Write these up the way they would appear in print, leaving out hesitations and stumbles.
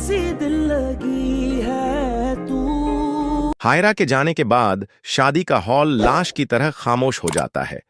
कैसी दिल लगी है तू। हायरा के जाने के बाद शादी का हॉल लाश की तरह खामोश हो जाता है।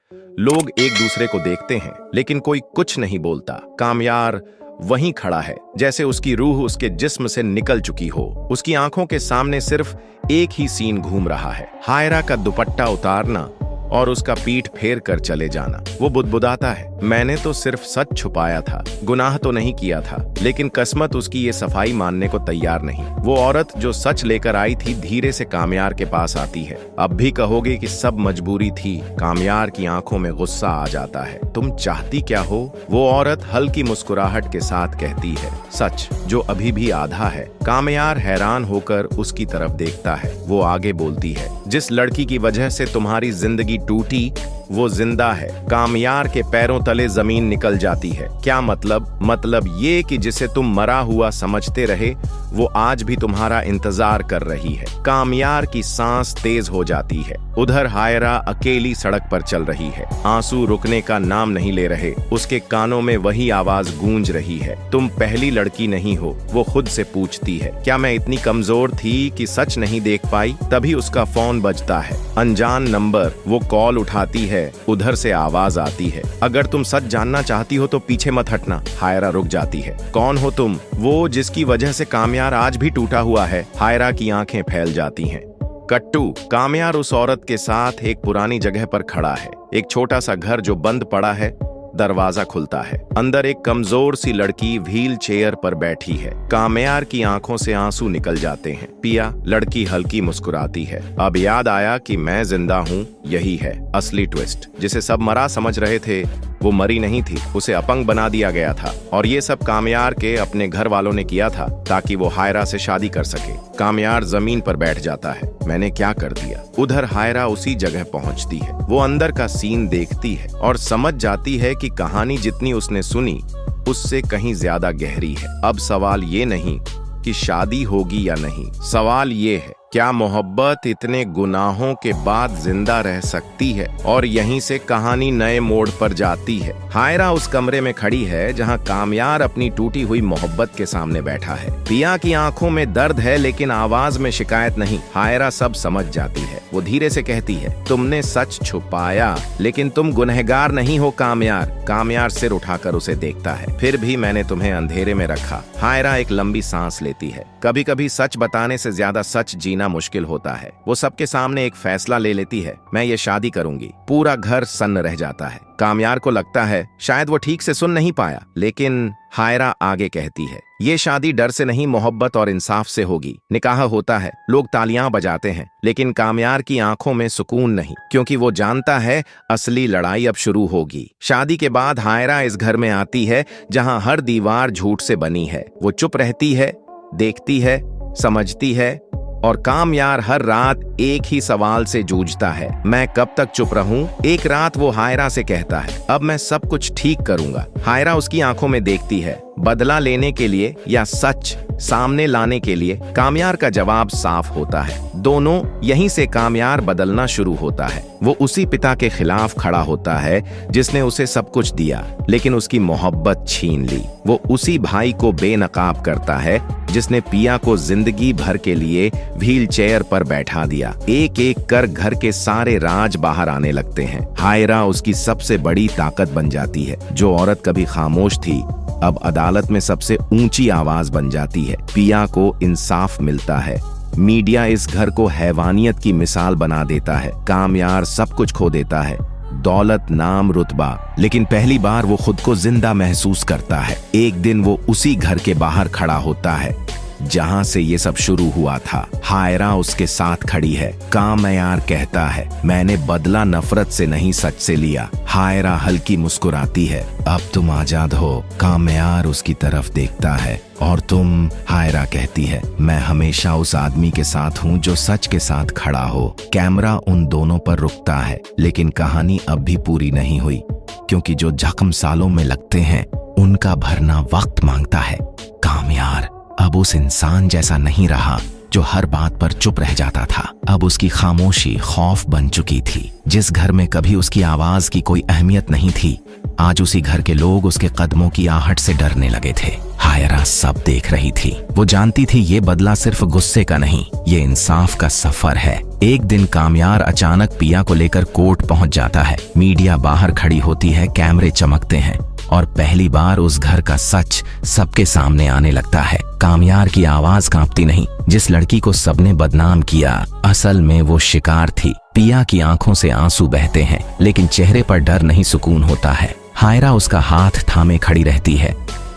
लोग एक दूसरे को देखते हैं लेकिन कोई कुछ नहीं बोलता। कामयार वहीं खड़ा है जैसे उसकी रूह उसके जिस्म से निकल चुकी हो। उसकी आंखों के सामने सिर्फ एक ही सीन घूम रहा है, हायरा का दुपट्टा उतारना और उसका पीठ फेर कर चले जाना। वो बुदबुदाता है, मैंने तो सिर्फ सच छुपाया था, गुनाह तो नहीं किया था। लेकिन किस्मत उसकी ये सफाई मानने को तैयार नहीं। वो औरत जो सच लेकर आई थी धीरे से कामयार के पास आती है। अब भी कहोगे कि सब मजबूरी थी। कामयार की आंखों में गुस्सा आ जाता है। तुम चाहती क्या हो? वो औरत हल्की मुस्कुराहट के साथ कहती है, सच जो अभी भी आधा है। कामयार हैरान होकर उसकी तरफ देखता है। वो आगे बोलती है, जिस लड़की की वजह से तुम्हारी जिंदगी टूटी वो जिंदा है। कामयार के पैरों तले जमीन निकल जाती है। क्या मतलब? मतलब ये कि जिसे तुम मरा हुआ समझते रहे वो आज भी तुम्हारा इंतजार कर रही है। कामयार की सांस तेज हो जाती है। उधर हायरा अकेली सड़क पर चल रही है। आंसू रुकने का नाम नहीं ले रहे। उसके कानों में वही आवाज गूंज रही है, तुम पहली लड़की नहीं हो। वो खुद से पूछती है, क्या मैं इतनी कमजोर थी कि सच नहीं देख पाई? तभी उसका फोन बजता है, अनजान नंबर। वो कॉल उठाती है। उधर से आवाज आती है, अगर तुम सच जानना चाहती हो तो पीछे मत हटना। हायरा रुक जाती है, कौन हो तुम? वो जिसकी वजह से कामयार आज भी टूटा हुआ है। हायरा की आंखें फैल जाती हैं। कट्टू। कामयार उस औरत के साथ एक पुरानी जगह पर खड़ा है। एक छोटा सा घर जो बंद पड़ा है। दरवाजा खुलता है। अंदर एक कमजोर सी लड़की व्हील चेयर पर बैठी है। कामयार की आंखों से आंसू निकल जाते हैं। पिया? लड़की हल्की मुस्कुराती है। अब याद आया कि मैं जिंदा हूँ। यही है असली ट्विस्ट। जिसे सब मरा समझ रहे थे वो मरी नहीं थी, उसे अपंग बना दिया गया था। और ये सब कामयार के अपने घर वालों ने किया था ताकि वो हायरा से शादी कर सके। कामयार जमीन पर बैठ जाता है, मैंने क्या कर दिया? उधर हायरा उसी जगह पहुंचती है। वो अंदर का सीन देखती है और समझ जाती है कि कहानी जितनी उसने सुनी उससे कहीं ज्यादा गहरी है। अब सवाल ये नहीं कि शादी होगी या नहीं, सवाल ये है, क्या मोहब्बत इतने गुनाहों के बाद जिंदा रह सकती है? और यहीं से कहानी नए मोड़ पर जाती है। हायरा उस कमरे में खड़ी है जहां कामयार अपनी टूटी हुई मोहब्बत के सामने बैठा है। पिया की आंखों में दर्द है लेकिन आवाज में शिकायत नहीं। हायरा सब समझ जाती है। वो धीरे से कहती है, तुमने सच छुपाया लेकिन तुम गुनहगार नहीं हो कामयार। कामयार सिर उठाकर उसे देखता है, फिर भी मैंने तुम्हें अंधेरे में रखा। हायरा एक लंबी सांस लेती है। कभी कभी सच बताने से ज्यादा सच जीना मुश्किल होता है। वो सबके सामने एक फैसला ले लेती है, मैं ये शादी करूंगी। पूरा घर सन्न रह जाता है। कामयार को लगता है शायद वो ठीक से सुन नहीं पाया, लेकिन हायरा आगे कहती है, ये शादी डर से नहीं मोहब्बत और इंसाफ से होगी। निकाह होता है, लोग तालियां बजाते हैं, लेकिन कामयार की आंखों में सुकून नहीं, क्योंकि वो जानता है असली लड़ाई अब शुरू होगी। शादी के बाद हायरा इस घर में आती है जहां हर दीवार झूठ से बनी है। वो चुप रहती है, देखती है, समझती है और कामयार हर रात एक ही सवाल से जूझता है, मैं कब तक चुप रहूं? एक रात वो हायरा से कहता है, अब मैं सब कुछ ठीक करूंगा। हायरा उसकी आंखों में देखती है, बदला लेने के लिए या सच सामने लाने के लिए? कामयार का जवाब साफ होता है, दोनों। यहीं से कामयार बदलना शुरू होता है। वो उसी पिता के खिलाफ खड़ा होता है जिसने उसे सब कुछ दिया लेकिन उसकी मोहब्बत छीन ली। वो उसी भाई को बेनकाब करता है जिसने पिया को जिंदगी भर के लिए व्हील चेयर पर बैठा दिया। एक एक कर घर के सारे राज बाहर आने लगते हैं। हायरा उसकी सबसे बड़ी ताकत बन जाती है। जो औरत कभी खामोश थी अब अदालत में सबसे ऊंची आवाज बन जाती है। पिया को इंसाफ मिलता है। मीडिया इस घर को हैवानियत की मिसाल बना देता है। कामयार सब कुछ खो देता है, दौलत, नाम, रुतबा, लेकिन पहली बार वो खुद को जिंदा महसूस करता है। एक दिन वो उसी घर के बाहर खड़ा होता है जहां से ये सब शुरू हुआ था। हायरा उसके साथ खड़ी है। कामयार कहता है, मैंने बदला नफरत से नहीं सच से लिया। हायरा हल्की मुस्कुराती है, अब तुम आजाद हो। कामयार उसकी तरफ देखता है, और तुम? हायरा कहती है, मैं हमेशा उस आदमी के साथ हूँ जो सच के साथ खड़ा हो। कैमरा उन दोनों पर रुकता है, लेकिन कहानी अब भी पूरी नहीं हुई, क्योंकि जो जख्म सालों में लगते हैं उनका भरना वक्त मांगता है। कामयार अब उस इंसान जैसा नहीं रहा जो हर बात पर चुप रह जाता था। अब उसकी खामोशी खौफ बन चुकी थी। जिस घर में कभी उसकी आवाज की कोई अहमियत नहीं थी, आज उसी घर के लोग उसके कदमों की आहट से डरने लगे थे। हायरा सब देख रही थी। वो जानती थी ये बदला सिर्फ गुस्से का नहीं, ये इंसाफ का सफर है। एक दिन कामयार अचानक पिया को लेकर कोर्ट पहुंच जाता है। मीडिया बाहर खड़ी होती है, कैमरे चमकते हैं और पहली बार उस घर का सच सबके सामने आने लगता है। कामयार की आवाज कांपती नहीं। जिस लड़की को सबने बदनाम किया, असल में वो शिकार थी। पिया की आंखों से आंसू बहते हैं, लेकिन चेहरे पर डर नहीं, सुकून होता है। हायरा उसका हाथ थामे खड़ी रहती है।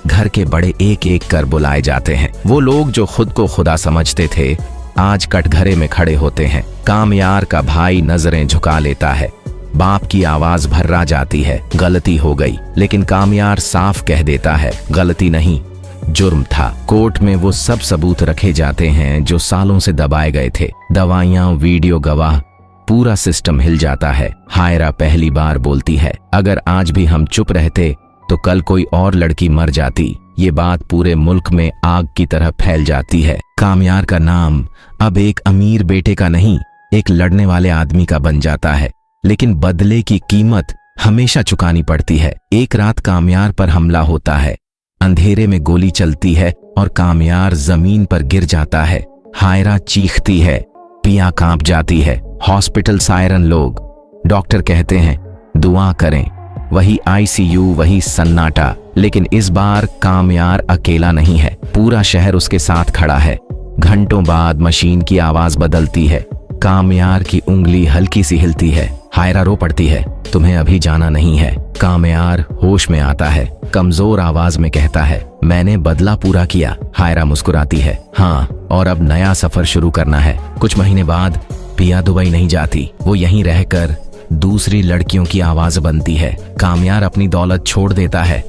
घर के बड़े एक एक कर बुलाए जाते हैं। वो लोग जो खुद को खुदा समझते थे, आज कटघरे में खड़े होते हैं। कामयार का भाई नजरें झुका लेता है। बाप की आवाज भर्रा जाती है, गलती हो गई। लेकिन कामयार साफ कह देता है, गलती नहीं, जुर्म था। कोर्ट में वो सब सबूत रखे जाते हैं जो सालों से दबाए गए थे। दवाइयां, वीडियो गवाह, पूरा सिस्टम हिल जाता है। हायरा पहली बार बोलती है, अगर आज भी हम चुप रहते तो कल कोई और लड़की मर जाती। ये बात पूरे मुल्क में आग की तरह फैल जाती है। कामयार का नाम अब एक अमीर बेटे का नहीं, एक लड़ने वाले आदमी का बन जाता है। लेकिन बदले की कीमत हमेशा चुकानी पड़ती है। एक रात कामयार पर हमला होता है। अंधेरे में गोली चलती है और कामयार जमीन पर गिर जाता है। हायरा चीखती है, पिया कांप जाती है। हॉस्पिटल सायरन, लोग, डॉक्टर कहते हैं दुआ करें। वही आईसीयू, वही सन्नाटा। लेकिन इस बार कामयार अकेला नहीं है, पूरा शहर उसके साथ खड़ा है। घंटों बाद मशीन की आवाज बदलती है। कामयार की उंगली हल्की सी हिलती है। हायरा रो पड़ती है, तुम्हें अभी जाना नहीं है। कामयार होश में आता है, कमजोर आवाज में कहता है, मैंने बदला पूरा किया। हायरा मुस्कुराती है, हाँ, और अब नया सफर शुरू करना है। कुछ महीने बाद पिया दुबई नहीं जाती, वो यहीं रहकर दूसरी लड़कियों की आवाज बनती है। कामयार अपनी दौलत छोड़ देता है,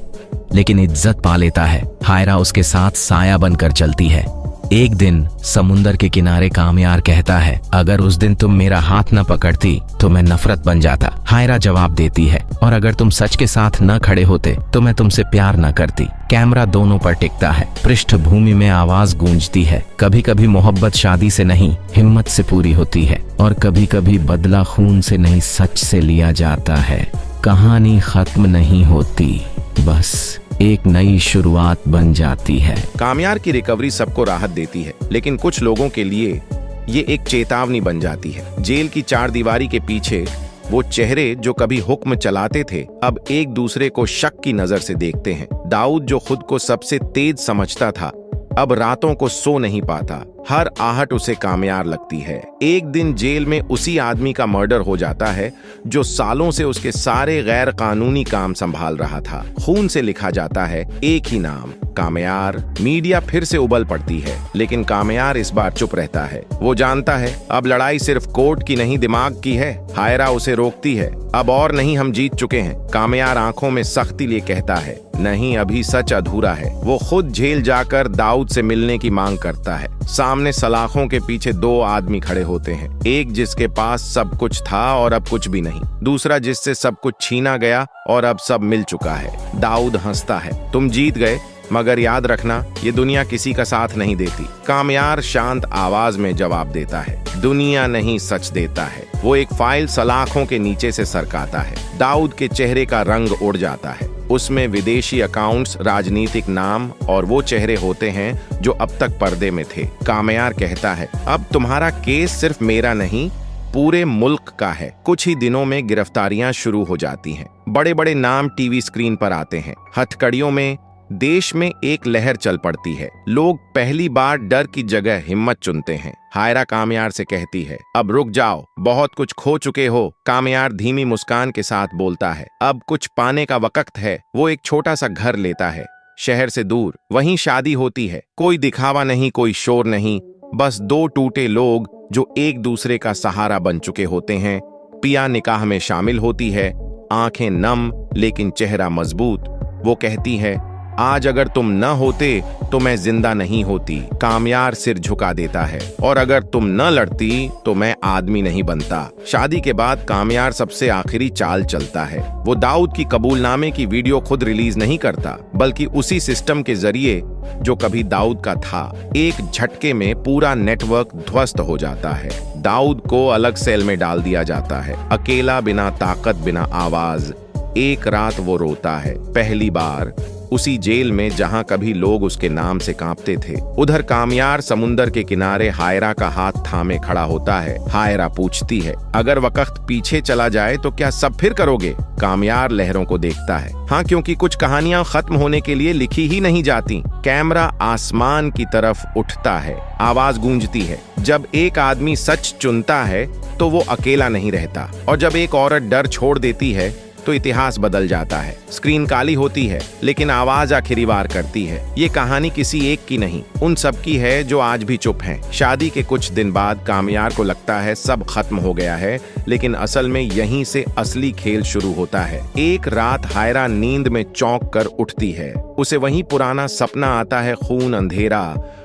लेकिन इज्जत पा लेता है। हायरा उसके साथ साया बनकर चलती है। एक दिन समुंदर के किनारे कामयार कहता है, अगर उस दिन तुम मेरा हाथ न पकड़ती तो मैं नफरत बन जाता। हायरा जवाब देती है, और अगर तुम सच के साथ न खड़े होते तो मैं तुमसे प्यार न करती। कैमरा दोनों पर टिकता है। पृष्ठभूमि में आवाज गूंजती है, कभी कभी मोहब्बत शादी से नहीं, हिम्मत से पूरी होती है, और कभी कभी बदला खून से नहीं, सच से लिया जाता है। कहानी खत्म नहीं होती, बस एक नई शुरुआत बन जाती है। कामयार की रिकवरी सबको राहत देती है, लेकिन कुछ लोगों के लिए ये एक चेतावनी बन जाती है। जेल की चार दीवारी के पीछे वो चेहरे जो कभी हुक्म चलाते थे, अब एक दूसरे को शक की नजर से देखते हैं। दाऊद जो खुद को सबसे तेज समझता था, अब रातों को सो नहीं पाता। हर आहट उसे कामयार लगती है। एक दिन जेल में उसी आदमी का मर्डर हो जाता है जो सालों से उसके सारे गैर कानूनी काम संभाल रहा था। खून से लिखा जाता है एक ही नाम, कामयार। मीडिया फिर से उबल पड़ती है, लेकिन कामयार इस बार चुप रहता है। वो जानता है अब लड़ाई सिर्फ कोर्ट की नहीं, दिमाग की है। हायरा उसे रोकती है, अब और नहीं, हम जीत चुके हैं। कामयार आंखों में सख्ती लिए कहता है, नहीं, अभी सच अधूरा है। वो खुद जेल जाकर दाऊद से मिलने की मांग करता है। सामने सलाखों के पीछे दो आदमी खड़े होते हैं, एक जिसके पास सब कुछ था और अब कुछ भी नहीं, दूसरा जिससे सब कुछ छीना गया और अब सब मिल चुका है। दाऊद हंसता है, तुम जीत गए, मगर याद रखना ये दुनिया किसी का साथ नहीं देती। कामयार शांत आवाज में जवाब देता है, दुनिया नहीं, सच देता है। वो एक फाइल सलाखों के नीचे से सरकाता है। दाऊद के चेहरे का रंग उड़ जाता है। उसमें विदेशी अकाउंट्स, राजनीतिक नाम और वो चेहरे होते हैं जो अब तक पर्दे में थे। कामयार कहता है, अब तुम्हारा केस सिर्फ मेरा नहीं, पूरे मुल्क का है। कुछ ही दिनों में गिरफ्तारियां शुरू हो जाती हैं। बड़े बड़े नाम टीवी स्क्रीन पर आते हैं। हथकड़ियों में देश में एक लहर चल पड़ती है। लोग पहली बार डर की जगह हिम्मत चुनते हैं। हायरा कामयार से कहती है, अब रुक जाओ, बहुत कुछ खो चुके हो। कामयार धीमी मुस्कान के साथ बोलता है, अब कुछ पाने का वक्त है। वो एक छोटा सा घर लेता है, शहर से दूर। वहीं शादी होती है। कोई दिखावा नहीं, कोई शोर नहीं, बस दो टूटे लोग जो एक दूसरे का सहारा बन चुके होते हैं। पिया निकाह में शामिल होती है, आंखें नम लेकिन चेहरा मजबूत। वो कहती है, आज अगर तुम न होते तो मैं जिंदा नहीं होती। कामयार सिर झुका देता है, और अगर तुम न लड़ती तो मैं आदमी नहीं बनता। शादी के बाद कामयार सबसे आखिरी चाल चलता है। वो दाऊद की कबूलनामे की वीडियो खुद रिलीज नहीं करता, बल्कि उसी सिस्टम के जरिए जो कभी दाऊद का था। एक झटके में पूरा नेटवर्क ध्वस्त हो जाता है। दाऊद को अलग सेल में डाल दिया जाता है, अकेला, बिना ताकत, बिना आवाज। एक रात वो रोता है, पहली बार उसी जेल में जहां कभी लोग उसके नाम से कांपते थे। उधर कामयार समुंदर के किनारे हायरा का हाथ थामे खड़ा होता है। हायरा पूछती है, अगर वक्त पीछे चला जाए तो क्या सब फिर करोगे? कामयार लहरों को देखता है, हाँ, क्योंकि कुछ कहानियां खत्म होने के लिए लिखी ही नहीं जाती। कैमरा आसमान की तरफ उठता है, आवाज गूंजती है, जब एक आदमी सच चुनता है तो वो अकेला नहीं रहता, और जब एक औरत डर छोड़ देती है तो इतिहास बदल जाता है। स्क्रीन काली होती है, लेकिन आवाज आखिरी बार करती है। ये कहानी किसी एक की नहीं, उन सब की है जो आज भी चुप हैं। शादी के कुछ दिन बाद कामयार को लगता है सब खत्म हो गया है, लेकिन असल में यहीं से असली खेल शुरू होता है। एक रात हायरा नींद में चौंक कर उठती है। उसे वही पुराना सपना आता है, खून, अंधेरा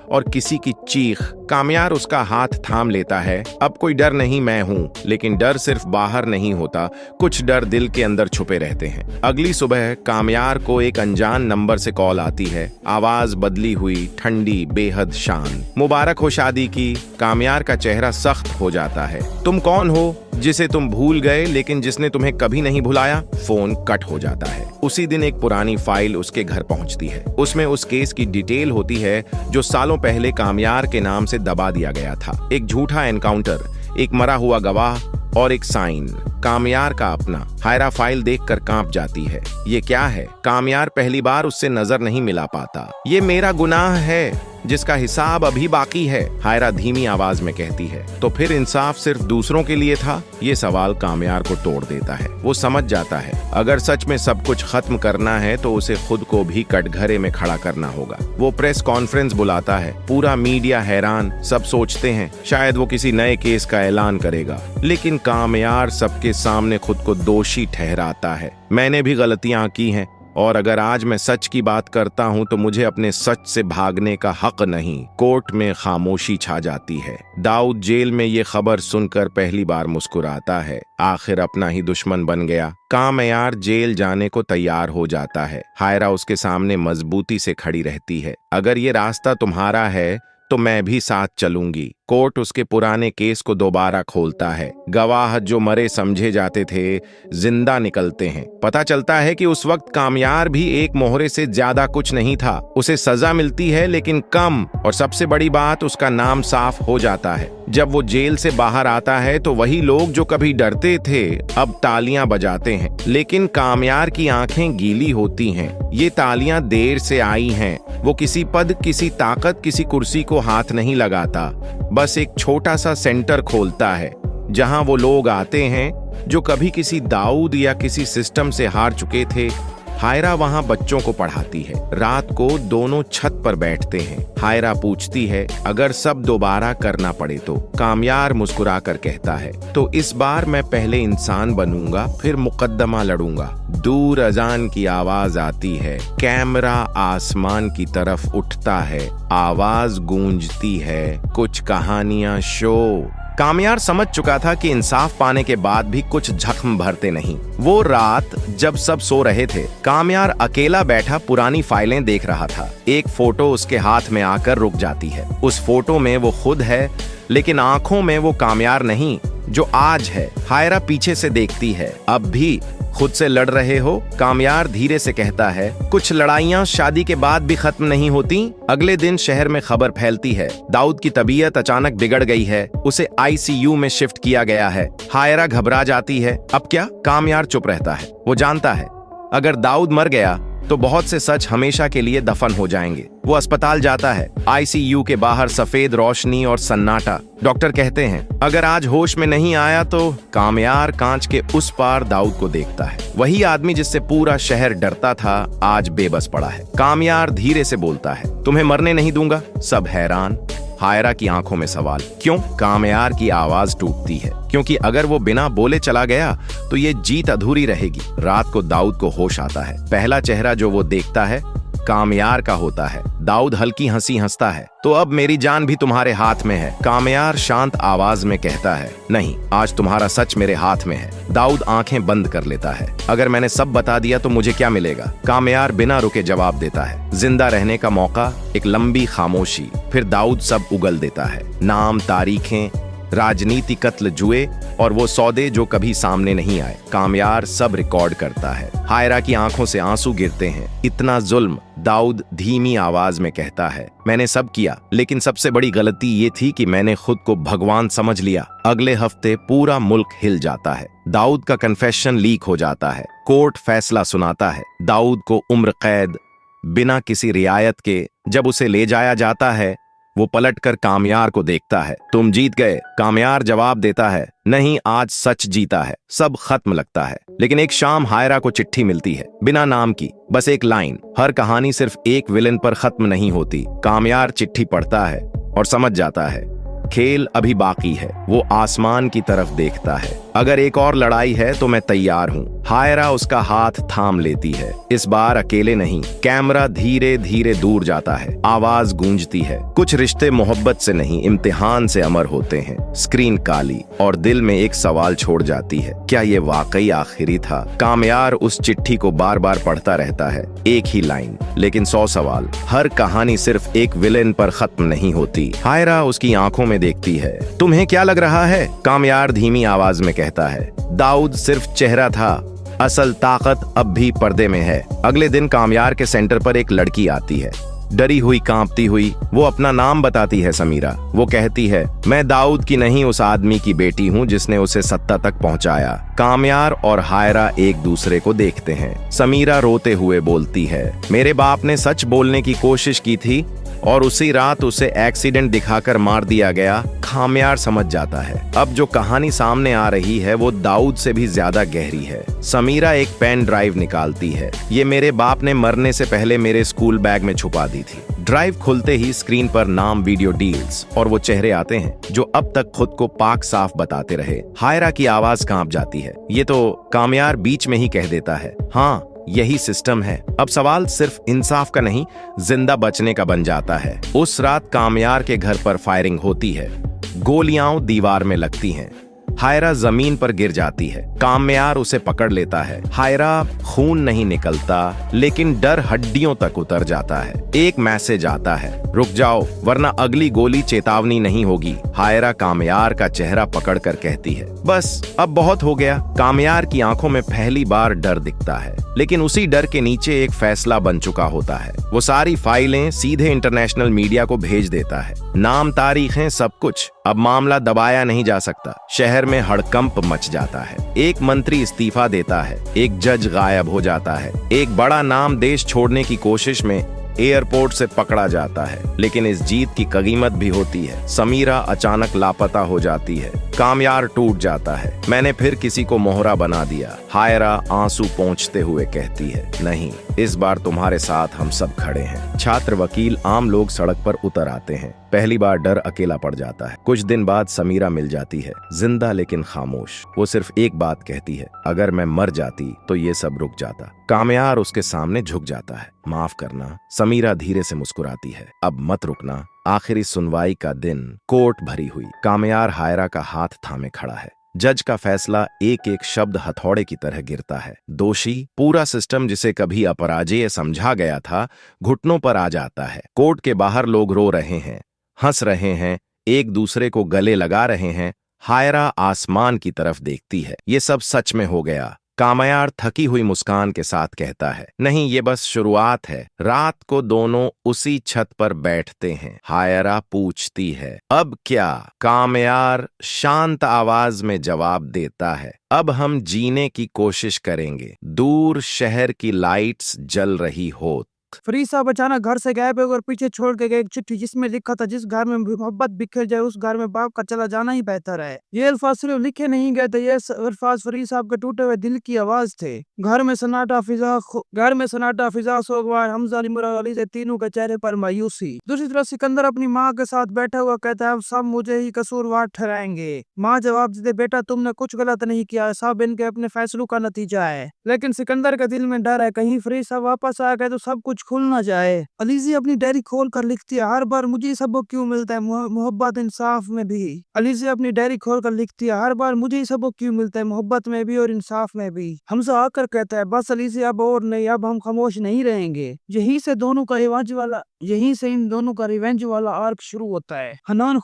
और किसी की चीख। कामयार उसका हाथ थाम लेता है। अब कोई डर नहीं, मैं हूँ। लेकिन डर सिर्फ बाहर नहीं होता, कुछ डर दिल के अंदर छुपे रहते हैं। अगली सुबह कामयार को एक अनजान नंबर से कॉल आती है। आवाज बदली हुई, ठंडी, बेहद शांत। मुबारक हो शादी की। कामयार का चेहरा सख्त हो जाता है। तुम कौन हो जिसे तुम भूल गए लेकिन जिसने तुम्हें कभी नहीं भुलाया? फोन कट हो जाता है। उसी दिन एक पुरानी फाइल उसके घर पहुंचती है। उसमें उस केस की डिटेल होती है जो सालों पहले कामयार के नाम से दबा दिया गया था। एक झूठा एनकाउंटर, एक मरा हुआ गवाह और एक साइन, कामयार का अपना। हायरा फाइल देखकर कांप जाती है। ये क्या है? कामयार पहली बार उससे नजर नहीं मिला पाता। ये मेरा गुनाह है जिसका हिसाब अभी बाकी है, हायरा धीमी आवाज में कहती है। तो फिर इंसाफ सिर्फ दूसरों के लिए था? ये सवाल कामयार को तोड़ देता है। वो समझ जाता है अगर सच में सब कुछ खत्म करना है तो उसे खुद को भी कटघरे में खड़ा करना होगा। वो प्रेस कॉन्फ्रेंस बुलाता है। पूरा मीडिया हैरान। सब सोचते हैं शायद वो किसी नए केस का ऐलान करेगा, लेकिन कामयार सबके सामने खुद को दोषी ठहराता है। मैंने भी गलतियां की हैं, और अगर आज मैं सच की बात करता हूं तो मुझे अपने सच से भागने का हक नहीं। कोर्ट में खामोशी छा जाती है। दाऊद जेल में ये खबर सुनकर पहली बार मुस्कुराता है। आखिर अपना ही दुश्मन बन गया। कामयार जेल जाने को तैयार हो जाता है। हायरा उसके सामने मजबूती से खड़ी रहती है। अगर ये रास्ता तुम्हारा है तो मैं भी साथ चलूंगी। कोर्ट उसके पुराने केस को दोबारा खोलता है। गवाह जो मरे समझे जाते थे जिंदा निकलते हैं। पता चलता है कि उस वक्त कामयार भी एक मोहरे से ज्यादा कुछ नहीं था। उसे सजा मिलती है लेकिन कम, और सबसे बड़ी बात, उसका नाम साफ हो जाता है। जब वो जेल से बाहर आता है तो वही लोग जो कभी डरते थे अब तालियां बजाते हैं, लेकिन कामयार की आंखें गीली होती हैं। ये तालियां देर से आई हैं। वो किसी पद, किसी ताकत, किसी कुर्सी को हाथ नहीं लगाता, बस एक छोटा सा सेंटर खोलता है जहां वो लोग आते हैं जो कभी किसी दाऊद या किसी सिस्टम से हार चुके थे। हायरा वहां बच्चों को पढ़ाती है। रात को दोनों छत पर बैठते हैं। हायरा पूछती है, अगर सब दोबारा करना पड़े तो? कामयार मुस्कुराकर कहता है, तो इस बार मैं पहले इंसान बनूंगा, फिर मुकद्दमा लड़ूंगा। दूर अजान की आवाज आती है। कैमरा आसमान की तरफ उठता है। आवाज गूंजती है, कुछ कहानियां शो। कामयार समझ चुका था कि इंसाफ पाने के बाद भी कुछ जख्म भरते नहीं। वो रात जब सब सो रहे थे, कामयार अकेला बैठा पुरानी फाइलें देख रहा था। एक फोटो उसके हाथ में आकर रुक जाती है। उस फोटो में वो खुद है, लेकिन आंखों में वो कामयार नहीं जो आज है। हायरा पीछे से देखती है। अब भी खुद से लड़ रहे हो? कामयार धीरे से कहता है, कुछ लड़ाइयां शादी के बाद भी खत्म नहीं होती। अगले दिन शहर में खबर फैलती है, दाऊद की तबीयत अचानक बिगड़ गई है। उसे ICU में शिफ्ट किया गया है। हायरा घबरा जाती है। अब क्या? कामयार चुप रहता है। वो जानता है अगर दाऊद मर गया तो बहुत से सच हमेशा के लिए दफन हो जाएंगे। वो अस्पताल जाता है। ICU के बाहर सफेद रोशनी और सन्नाटा। डॉक्टर कहते हैं अगर आज होश में नहीं आया तो। कामयार कांच के उस पार दाऊद को देखता है। वही आदमी जिससे पूरा शहर डरता था आज बेबस पड़ा है। कामयार धीरे से बोलता है, तुम्हें मरने नहीं दूंगा। सब हैरान। हायरा की आंखों में सवाल। क्यों? कामयार की आवाज टूटती है, क्योंकि अगर वो बिना बोले चला गया तो ये जीत अधूरी रहेगी। रात को दाऊद को होश आता है। पहला चेहरा जो वो देखता है कामयार का होता है। दाऊद हल्की हंसी हंसता है। तो अब मेरी जान भी तुम्हारे हाथ में है, कामयार शांत आवाज में कहता है। नहीं, आज तुम्हारा सच मेरे हाथ में है। दाऊद आंखें बंद कर लेता है। अगर मैंने सब बता दिया तो मुझे क्या मिलेगा? कामयार बिना रुके जवाब देता है। जिंदा रहने का मौका, एक लंबी खामोशी। फिर दाऊद सब उगल देता है। नाम, तारीखें, राजनीति, कत्ल, जुए और वो सौदे जो कभी सामने नहीं आए। कामयार सब रिकॉर्ड करता है। हायरा की आंखों से आंसू गिरते हैं। इतना जुल्म। दाऊद धीमी आवाज में कहता है, मैंने सब किया, लेकिन सबसे बड़ी गलती ये थी कि मैंने खुद को भगवान समझ लिया। अगले हफ्ते पूरा मुल्क हिल जाता है। दाऊद का कन्फेशन लीक हो जाता है। कोर्ट फैसला सुनाता है। दाऊद को उम्र कैद, बिना किसी रियायत के। जब उसे ले जाया जाता है, वो पलटकर कामयार को देखता है। तुम जीत गए। कामयार जवाब देता है, नहीं, आज सच जीता है। सब खत्म लगता है। लेकिन एक शाम हायरा को चिट्ठी मिलती है, बिना नाम की, बस एक लाइन। हर कहानी सिर्फ एक विलेन पर खत्म नहीं होती। कामयार चिट्ठी पढ़ता है और समझ जाता है, खेल अभी बाकी है। वो आसमान की तरफ देखता है। अगर एक और लड़ाई है तो मैं तैयार हूँ। हायरा उसका हाथ थाम लेती है। इस बार अकेले नहीं। कैमरा धीरे धीरे दूर जाता है। आवाज गूंजती है, कुछ रिश्ते मोहब्बत से नहीं, इम्तिहान से अमर होते हैं। स्क्रीन काली और दिल में एक सवाल छोड़ जाती है, क्या ये वाकई आखिरी था? कामयार उस चिट्ठी को बार बार पढ़ता रहता है। एक ही लाइन, लेकिन 100 सवाल। हर कहानी सिर्फ एक विलेन पर खत्म नहीं होती। हायरा उसकी आंखों में देखती है। तुम्हें क्या लग रहा है? कामयार धीमी आवाज में कहता है। दाऊद सिर्फ चेहरा था, असल ताकत अब भी पर्दे में है। अगले दिन कामयार के सेंटर पर एक लड़की आती है, डरी हुई, कांपती हुई। वो अपना नाम बताती है, समीरा। वो कहती है, मैं दाऊद की नहीं, उस आदमी की बेटी हूँ जिसने उसे सत्ता तक पहुँचाया। कामयार और हायरा एक दूसरे को देखते हैं। समीरा रोते हुए बोलती है, मेरे बाप ने सच बोलने की कोशिश की थी और उसी रात उसे एक्सीडेंट दिखाकर मार दिया गया। कामयार समझ जाता है, अब जो कहानी सामने आ रही है वो दाऊद से भी ज्यादा गहरी है। समीरा एक पेन ड्राइव निकालती है। ये मेरे बाप ने मरने से पहले मेरे स्कूल बैग में छुपा दी थी। ड्राइव खुलते ही स्क्रीन पर नाम, वीडियो डील्स और वो चेहरे आते हैं जो अब तक खुद को पाक साफ बताते रहे। हायरा की आवाज कांप जाती है। ये तो कामयार बीच में ही कह देता है, हाँ, यही सिस्टम है। अब सवाल सिर्फ इंसाफ का नहीं, जिंदा बचने का बन जाता है। उस रात कामयार के घर पर फायरिंग होती है। गोलियां दीवार में लगती हैं। हायरा जमीन पर गिर जाती है। कामयार उसे पकड़ लेता है। हायरा, खून नहीं निकलता, लेकिन डर हड्डियों तक उतर जाता है। एक मैसेज आता है, रुक जाओ वरना अगली गोली चेतावनी नहीं होगी। हायरा कामयार का चेहरा पकड़कर कहती है, बस अब बहुत हो गया। कामयार की आंखों में पहली बार डर दिखता है, लेकिन उसी डर के नीचे एक फैसला बन चुका होता है। वो सारी फाइलें सीधे इंटरनेशनल मीडिया को भेज देता है। नाम, तारीखें, सब कुछ। अब मामला दबाया नहीं जा सकता। शहर में हड़कंप मच जाता है। एक मंत्री इस्तीफा देता है। एक जज गायब हो जाता है। एक बड़ा नाम देश छोड़ने की कोशिश में एयरपोर्ट से पकड़ा जाता है। लेकिन इस जीत की कीमत भी होती है। समीरा अचानक लापता हो जाती है। कामयार टूट जाता है, मैंने फिर किसी को मोहरा बना दिया। हायरा आंसू पोंछते हुए कहती है, नहीं, इस बार तुम्हारे साथ हम सब खड़े हैं। छात्र, वकील, आम लोग सड़क पर उतर आते हैं। पहली बार डर अकेला पड़ जाता है। कुछ दिन बाद समीरा मिल जाती है, जिंदा लेकिन खामोश। वो सिर्फ एक बात कहती है, अगर मैं मर जाती तो ये सब रुक जाता। कामयार उसके सामने झुक जाता है, माफ करना। समीरा धीरे से मुस्कुराती है, अब मत रुकना। आखिरी सुनवाई का दिन, कोर्ट भरी हुई। कामयार हायरा का हाथ थामे खड़ा है। जज का फैसला एक एक शब्द हथौड़े की तरह गिरता है। दोषी, पूरा सिस्टम जिसे कभी अपराजेय समझा गया था, घुटनों पर आ जाता है। कोर्ट के बाहर लोग रो रहे हैं, हंस रहे हैं, एक दूसरे को गले लगा रहे हैं। हायरा आसमान की तरफ देखती है, ये सब सच में हो गया। कामयार थकी हुई मुस्कान के साथ कहता है, नहीं, ये बस शुरुआत है। रात को दोनों उसी छत पर बैठते हैं। हायरा पूछती है, अब क्या? कामयार शांत आवाज में जवाब देता है, अब हम जीने की कोशिश करेंगे। दूर शहर की लाइट्स जल रही हो। फरीद साहब अचानक घर से गायब हो गए और पीछे छोड़ के गए एक चिट्ठी जिसमें लिखा था, जिस घर में मोहब्बत बिखर जाए उस घर में बाप का चला जाना ही बेहतर है। ये अल्फाज सिर्फ लिखे नहीं गए थे, ये अल्फाज फरीद साहब के टूटे हुए दिल की आवाज थे। घर में सन्नाटा फिजा, सोगवार, हमजा, इमरान अली से तीनों के चेहरे पर मायूसी। दूसरी तरफ सिकंदर अपनी माँ के साथ बैठा हुआ कहता है, सब मुझे ही कसूरवार ठहराएंगे। माँ जवाब देते, बेटा तुमने कुछ गलत नहीं किया, सब इनके अपने फैसलों का नतीजा है। लेकिन सिकंदर के दिल में डर है, कहीं फरीद साहब वापस आ गए तो सब कुछ कुछ खुल ना जाए। अलीज़ी अपनी डायरी खोल कर लिखती है, हर बार मुझे सबक क्यों मिलता है मोहब्बत इंसाफ में भी। अलीज़ी अपनी डायरी खोल कर लिखती है, हर बार मुझे सबक क्यों मिलता है मोहब्बत में भी और इंसाफ में भी। हमजा आकर कहता है, बस अलीज़ी अब और नहीं, अब हम खामोश नहीं रहेंगे। यहीं से इन दोनों का रिवेंज वाला आर्क शुरू होता है। हनान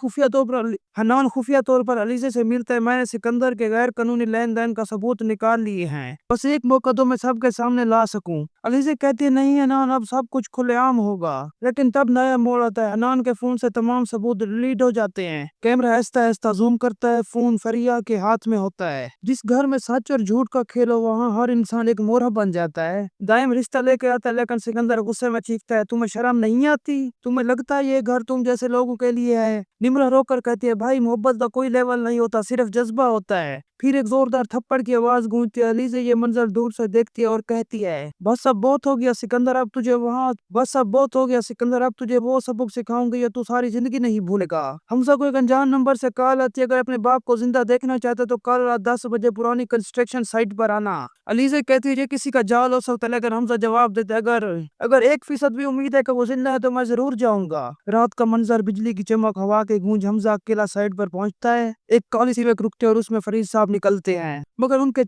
खुफिया तौर पर अलीज़े से मिलता है, मैंने सिकंदर के गैर कानूनी लेन देन का सबूत निकाल लिए हैं, बस एक मौका तो मैं सबके सामने ला सकूं। अलीज़े कहती है, नहीं हनान, अब सब कुछ खुलेआम होगा। लेकिन तब नया मोड़ आता है, हनान के फोन से तमाम सबूत डिलीट हो जाते हैं। कैमरा आहिस्ता आहिस्ता जूम करता है, फोन फरिया के हाथ में होता है। जिस घर में सच और झूठ का खेल हो, वहाँ हर इंसान एक मोहरा बन जाता है। दाइम रिश्ता लेके आता है, लेकिन सिकंदर गुस्से में चीखता है, तुम्हें शर्म नहीं आती? तुम्हें लगता है ये घर तुम जैसे लोगों के लिए है? निम्रा रोकर कहती है, भाई मोहब्बत का कोई लेवल नहीं होता, सिर्फ जज्बा होता है। फिर एक जोरदार थप्पड़ की आवाज गूंजती है। अलीज़े ये मंजर दूर से देखती है और कहती है, बस अब बहुत हो गया सिकंदर, अब तुझे वो सबक सिखाऊंगी या तू सारी जिंदगी नहीं भूलेगा। हमजा को एक अनजान नंबर से कॉल आती है, अगर अपने बाप को जिंदा देखना चाहते तो कल रात 10 बजे पुरानी कंस्ट्रक्शन साइट पर आना। अलीज़े कहती है, ये किसी का जाल हो सकता है, लेकिन हमजा जवाब देते है, अगर 1% भी उम्मीद है कि वो जिंदा है तो मैं जरूर जाऊंगा। रात का मंजर, बिजली की चमक, हवा के गूंज, हमजा अकेला साइट पर पहुंचता है। एक काली सिविक रुकते और उसमें फरीद साहब निकलते हैं, मगर उनके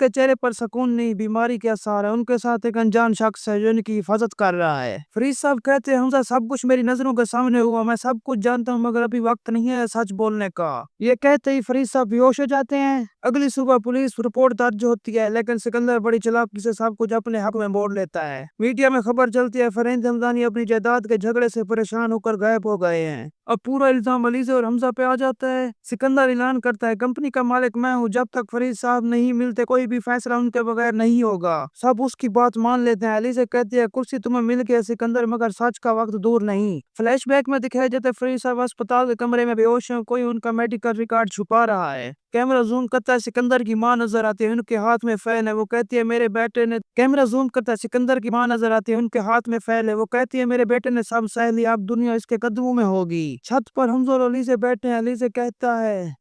चेहरे पर सुकून नहीं, बीमारी के आसार है। उनके साथ एक अनजान शख्स है जो इनकी हिफाजत कर रहा है। फरीद साहब कहते हैं, हमजा सब कुछ मेरी नजरों के सामने हुआ, मैं सब कुछ जानता हूँ, मगर अभी वक्त नहीं है सच बोलने का। ये कहते ही फरीद साहब बेहोश हो जाते हैं। अगली सुबह पुलिस रिपोर्ट दर्ज होती है, लेकिन सिकंदर बड़ी चालाकी से सब कुछ अपने हक में मोड़ लेता है। मीडिया में खबर चलती है, फरीद हमदानी अपनी जायदाद के झगड़े से परेशान होकर गायब हो गए हैं। अब पूरा इल्जाम अलीज़े और हमजा पे आ जाता है। सिकंदर ऐलान करता है, कंपनी का मालिक मैं हूँ, जब तक फरीद साहब नहीं मिलते कोई भी फैसला उनके बगैर नहीं होगा। सब उसकी बात मान लेते हैं। अलीज़े कहती है, कुर्सी तुम्हें मिल गया सिकंदर, मगर सच का वक्त दूर नहीं। फ्लैशबैक में दिखाई देते हैं, फरीद साहब अस्पताल के कमरे में बेहोश हैं, कोई उनका मेडिकल रिकॉर्ड छुपा रहा है। कैमरा जूम करता है, सिकंदर की मां नजर आती है, उनके हाथ में फैल है। वो कहती है, मेरे बेटे ने कैमरा जूम करता है, सिकंदर की मां नजर आती है, उनके हाथ में फैल है। वो कहती है, मेरे बेटे ने सब सह लिया, अब दुनिया इसके कदमों में होगी। छत पर हमजा और अलीज़े बैठे हैं। अलीज़े कहता है,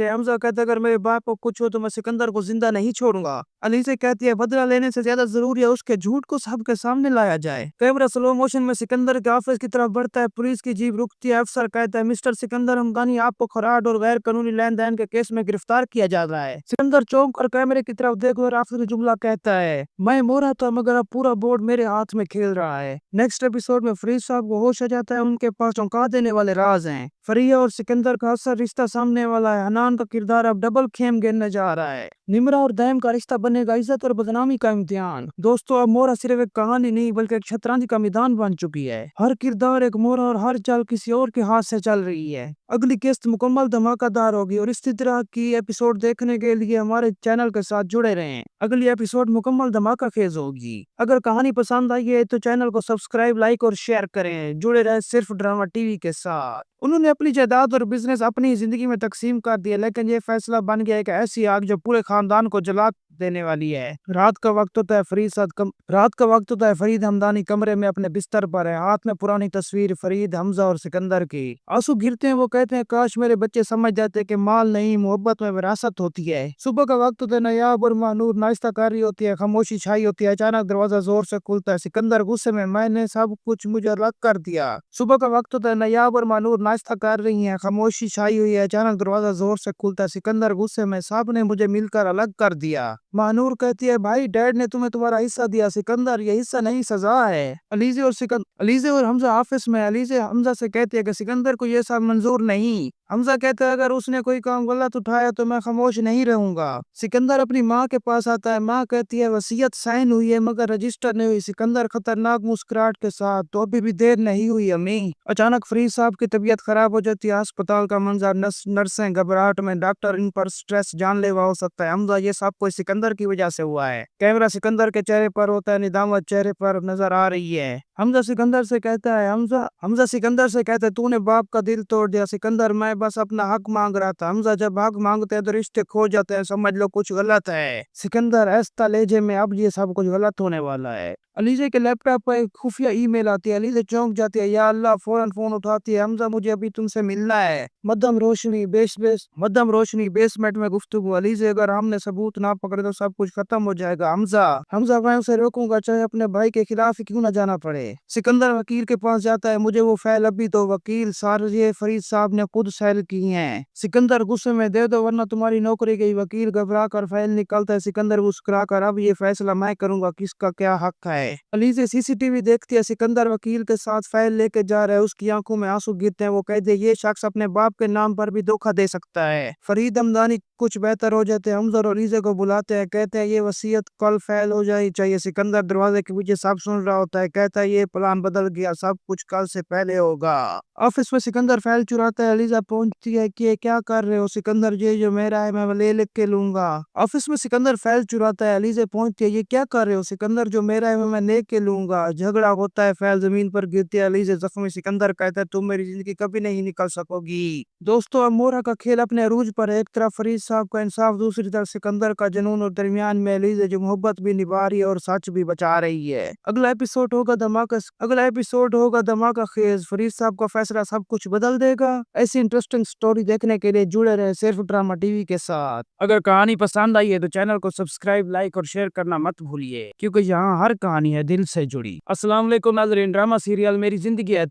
हमजा कहता है, अगर मेरे बाप को कुछ हो तो मैं सिकंदर को जिंदा नहीं छोड़ूंगा। अलीज़े कहती है, बदला लेने से ज्यादा जरूरी है उसके झूठ को सबके सामने लाया जाए। कैमरा स्लो मोशन में सिकंदर के ऑफिस की तरफ बढ़ता है। पुलिस की जीप रुकती है। अफसर कहता है, मिस्टर सिकंदर हमदानी, आपको खराट और गैर कानूनी लेन देन के केस में गिरफ्तार किया जा रहा है। सिकंदर चौंक कर कैमरे की तरफ देखो और आखिरी जुमला कहता है, मैं मोरा था, मगर अब पूरा बोर्ड मेरे हाथ में खेल रहा है। नेक्स्ट एपिसोड में फरीद साहब को होश आ जाता है, उनके पास चौंका देने वाले राज हैं। फरिया और सिकंदर का असर रिश्ता सामने वाला है। हनान का किरदार अब डबल खेम गिरने जा रहा है। निम्रा और दैम का रिश्ता बनेगा इज्जत और बदनामी का इम्तिहान। दोस्तों, अब मोरा सिर्फ एक कहानी नहीं बल्कि एक शतरंज का मैदान बन चुकी है। हर किरदार एक मोरा और हर चाल किसी और के हाथ से चल रही है। अगली किस्त मुकम्मल धमाकेदार होगी और इसी तरह की एपिसोड देखने के लिए हमारे चैनल के साथ जुड़े रहें। अगली एपिसोड मुकम्मल धमाका खेज होगी। अगर कहानी पसंद आई है तो चैनल को सब्सक्राइब, लाइक और शेयर करें। जुड़े रहे सिर्फ ड्रामा टीवी के साथ। उन्होंने अपनी जायदाद और बिजनेस अपनी जिंदगी में तकसीम कर दिया, लेकिन ये फैसला बन गया एक ऐसी आग जो पूरे खानदान को जला देने वाली है। रात का वक्त होता है, फरीद हमदानी कमरे में अपने बिस्तर पर है, हाथ में पुरानी तस्वीर फरीद, हमजा और सिकंदर की। आंसू गिरते हैं। वो कहते हैं, काश मेरे बच्चे समझ जाते कि माल नहीं, मोहब्बत में विरासत होती है। सुबह का वक्त होता है, नायाब और मानूर नाश्ता कर रही होती है, खामोशी छाई होती है। अचानक दरवाजा जोर से खुलता है। सिकंदर गुस्से में, मैंने सब कुछ मुझे अलग कर दिया। सुबह का वक्त होता है, नायाब और मानूर नाश्ता कर रही है, खामोशी छाई हुई है। अचानक दरवाजा जोर से खुलता है। सिकंदर गुस्से में, सबने मुझे मिलकर अलग कर दिया। मानूर कहती है, भाई डैड ने तुम्हें तुम्हारा हिस्सा दिया। सिकंदर, ये हिस्सा नहीं सजा है। अलीज़े और हमजा ऑफिस में। अलीज़े हमजा से कहती है कि सिकंदर को ये सब मंजूर नहीं। हमजा कहता है, अगर उसने कोई काम गलत उठाया तो मैं खामोश नहीं रहूंगा। सिकंदर अपनी माँ के पास आता है। माँ कहती है, वसीयत साइन हुई है मगर रजिस्टर नहीं हुई। सिकंदर खतरनाक मुस्कुराहट के साथ, तो अभी भी देर नहीं हुई अम्मी। अचानक फरीद साहब की तबीयत खराब हो जाती है। अस्पताल का मंजर, नर्सें घबराहट में, डॉक्टर इन पर स्ट्रेस जानलेवा हो सकता है। हमजा, ये सब कुछ सिकंदर की वजह से हुआ है। कैमरा सिकंदर के चेहरे पर होता है, निदामत चेहरे पर नजर आ रही है। हमजा सिकंदर से कहता है, तूने बाप का दिल तोड़ दिया। सिकंदर, मैं बस अपना हक मांग रहा था। हमजा जब हक मांगते हैं तो रिश्ते खो जाते हैं, समझ लो कुछ गलत है। सिकंदर ऐसा लेजे में अब ये सब कुछ गलत होने वाला है। अलीजे के लैपटॉप पर एक खुफिया ईमेल आती है। अलीजे चौंक जाती है, या अल्लाह, फौरन फोन उठाती है। हमजा मुझे अभी तुमसे मिलना है। मध्यम रोशनी बेसमेंट में गुफ्तगू। अलीजे अगर हमने सबूत ना पकड़े तो सब कुछ खत्म हो जाएगा। हमजा मैं उसे रोकूंगा, चाहे अपने भाई के खिलाफ ही क्यों ना जाना पड़े। सिकंदर वकील के पास जाता है। मुझे वो फाइल अभी तो वकील सारे फरीद साहब ने खुद सेल की है। सिकंदर गुस्से में, दे दो वरना तुम्हारी नौकरी गई। वकील घबरा कर फाइल निकालता है। सिकंदर मुस्कुरा कर, अब ये फैसला मैं करूंगा किसका क्या हक है। अलीजे सीसीटीवी देखती है। सिकंदर वकील के साथ फाइल लेके जा रहा है। उसकी आंखों में आंसू गिरते हैं। वो कहते हैं ये शख्स अपने बाप के नाम पर भी धोखा दे सकता है। फरीद हमदानी कुछ बेहतर हो जाते हैं। हमजा और अलीजे को बुलाते हैं। कहते हैं ये वसीयत कल फाइल हो जानी चाहिए। सिकंदर दरवाजे के पीछे सब सुन रहा होता है। कहता है ये प्लान बदल गया, सब कुछ कल से पहले होगा। ऑफिस में सिकंदर फाइल चुराता है। अलीजा पहुंचती है कि ये क्या कर रहे हो। सिकंदर, ये जो मेरा है मैं ले लिख के लूंगा। ऑफिस में सिकंदर फाइल चुराता है। अलीजा पहुंचती है, ये क्या कर रहे हो। सिकंदर, जो मेरा है मैं ले के लूंगा। झगड़ा होता है, फाइल जमीन पर गिरती है। अलीजा जख्मी। सिकंदर कहता है तुम मेरी जिंदगी कभी नहीं निकल सकोगी। दोस्तों, अब मोरा का खेल अपने अरूज पर है। एक तरफ फरीद साहब का इंसाफ, दूसरी तरफ सिकंदर का जुनून, और दरमियान में अलीजा जो मोहब्बत भी निभा रही है और सच भी बचा रही है। अगला एपिसोड होगा धमाका खेज। फरीद साहब का फैसला सब कुछ बदल देगा। ऐसी इंटरेस्टिंग स्टोरी देखने के लिए जुड़े रहे सिर्फ ड्रामा टीवी के साथ। अगर कहानी पसंद आई है तो चैनल को सब्सक्राइब, लाइक और शेयर करना मत भूलिए, क्योंकि यहाँ हर कहानी है दिल से जुड़ी। अस्सलाम वालेकुम नाज़रीन, ड्रामा सीरियल मेरी जिंदगी है